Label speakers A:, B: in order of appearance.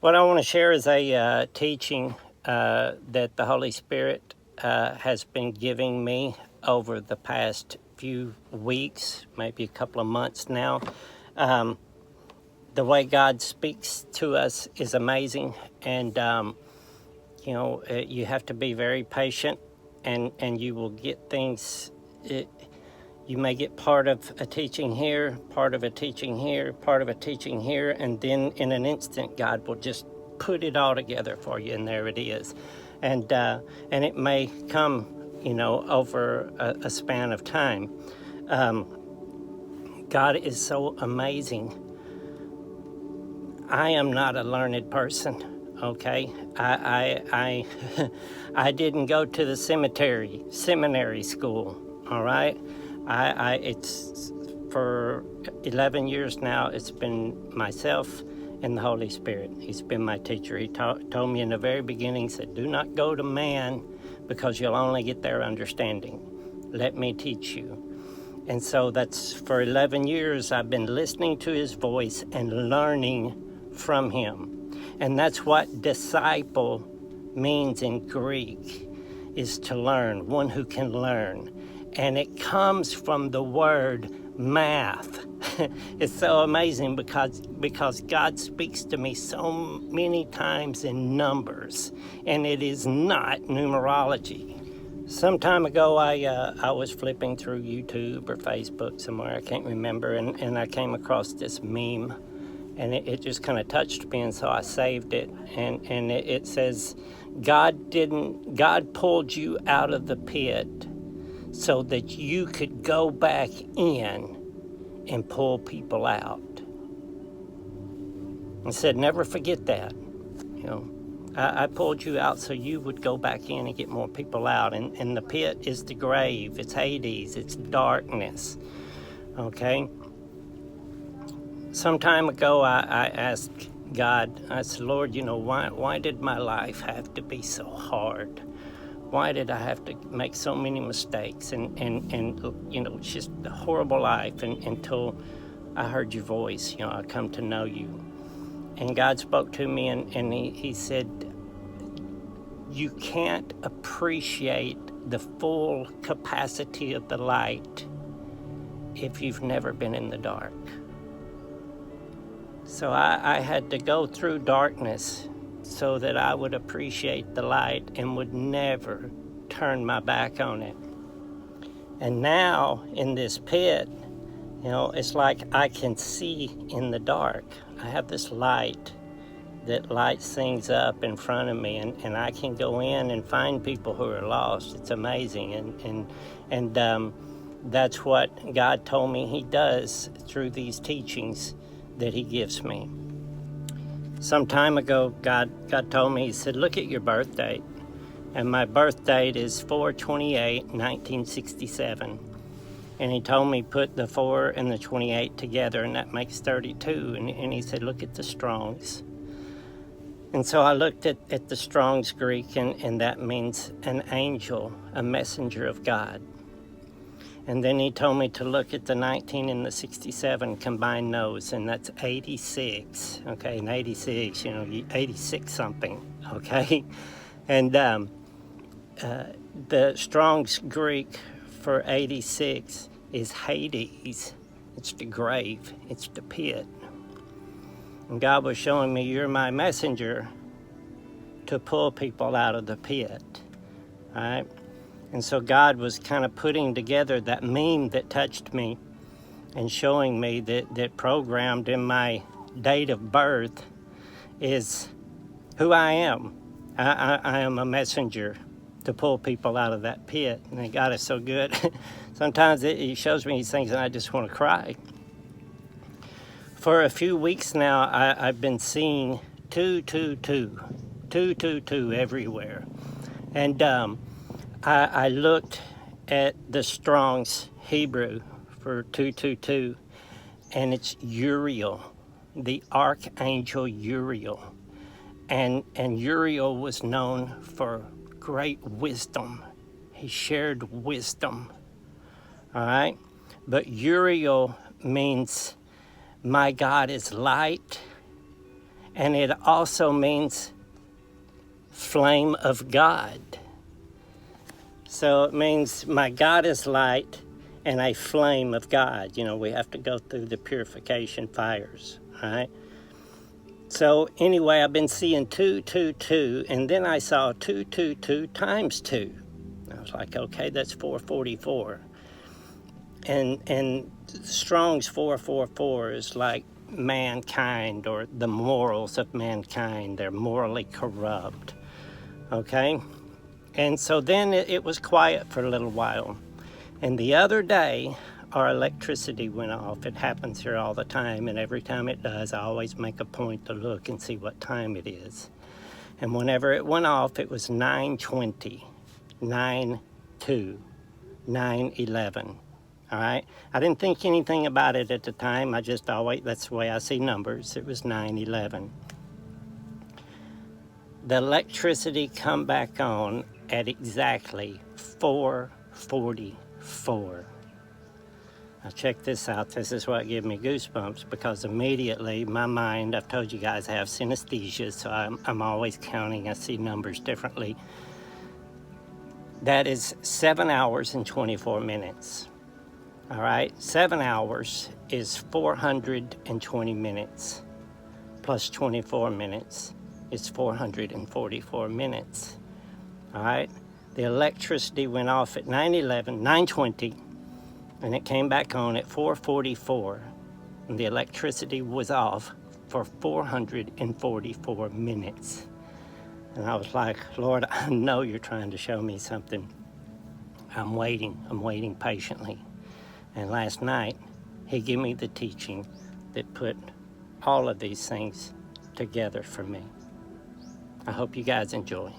A: What I want to share is a teaching that the Holy Spirit has been giving me over the past few weeks, maybe a couple of months now. The way God speaks to us is amazing, and you have to be very patient, and you will get things. You may get part of a teaching here, part of a teaching here, part of a teaching here, and then in an instant, God will just put it all together for you, and there it is. And it may come, over a span of time. God is so amazing. I am not a learned person. Okay, I I didn't go to the seminary school. All right. It's for 11 years now, it's been myself and the Holy Spirit. He's been my teacher. He told me in the very beginning, said, do not go to man because you'll only get their understanding. Let me teach you. And so that's for 11 years, I've been listening to his voice and learning from him. And that's what disciple means in Greek, is to learn, one who can learn. And it comes from the word math. It's so amazing because God speaks to me so many times in numbers, and it is not numerology. Some time ago, I was flipping through YouTube or Facebook somewhere, I can't remember, and I came across this meme, and it just kind of touched me, and so I saved it, and it says, God pulled you out of the pit so that you could go back in and pull people out. I said, never forget that. I pulled you out so you would go back in and get more people out. And the pit is the grave, it's Hades, it's darkness. Okay? Some time ago, I asked God, I said, Lord, why did my life have to be so hard? Why did I have to make so many mistakes and just a horrible life until I heard your voice, I come to know you. And God spoke to me and he said, you can't appreciate the full capacity of the light if you've never been in the dark. So I had to go through darkness so that I would appreciate the light and would never turn my back on it. And now in this pit, it's like I can see in the dark. I have this light that lights things up in front of me, and I can go in and find people who are lost. It's amazing, and that's what God told me he does through these teachings that he gives me. Some time ago, God told me, he said, look at your birth date. And my birth date is 4/28/1967. And he told me put the 4 and the 28 together, and that makes 32. And he said, look at the Strong's. And so I looked at the Strong's Greek, and that means an angel, a messenger of God. And then he told me to look at the 19 and the 67, combine those, and that's 86, okay, and 86, 86 something, okay? And the Strong's Greek for 86 is Hades. It's the grave, it's the pit. And God was showing me, you're my messenger to pull people out of the pit, all right? And so God was kind of putting together that meme that touched me and showing me that programmed in my date of birth is who I am. I am a messenger to pull people out of that pit. And God is so good. Sometimes he shows me these things and I just want to cry. For a few weeks now, I've been seeing 222 everywhere. And I looked at the Strong's Hebrew for 222, and it's Uriel, the archangel Uriel. And Uriel was known for great wisdom. He shared wisdom, all right? But Uriel means my God is light And it also means flame of God. So it means my God is light and a flame of God. You know, we have to go through the purification fires, right? So anyway, I've been seeing 2, 2, 2, and then I saw 2, 2, 2 times 2. I was like, okay, that's 444. And Strong's 444 is like mankind, or the morals of mankind. They're morally corrupt, okay? And so then it was quiet for a little while. And the other day, our electricity went off. It happens here all the time, and every time it does, I always make a point to look and see what time it is. And whenever it went off, it was 9:20, 9:02, 9:11. All right? I didn't think anything about it at the time. I just always, that's the way I see numbers. It was 9:11. The electricity come back on at exactly 4:44. Now check this out. This is what gave me goosebumps, because immediately my mind, I've told you guys I have synesthesia, so I'm always counting. I see numbers differently. That is 7 hours and 24 minutes. All right, 7 hours is 420 minutes, plus 24 minutes is 444 minutes. All right, the electricity went off at 9:20, and it came back on at 4:44, and the electricity was off for 444 minutes. And I was like, Lord, I know you're trying to show me something. I'm waiting patiently. And last night, he gave me the teaching that put all of these things together for me. I hope you guys enjoy.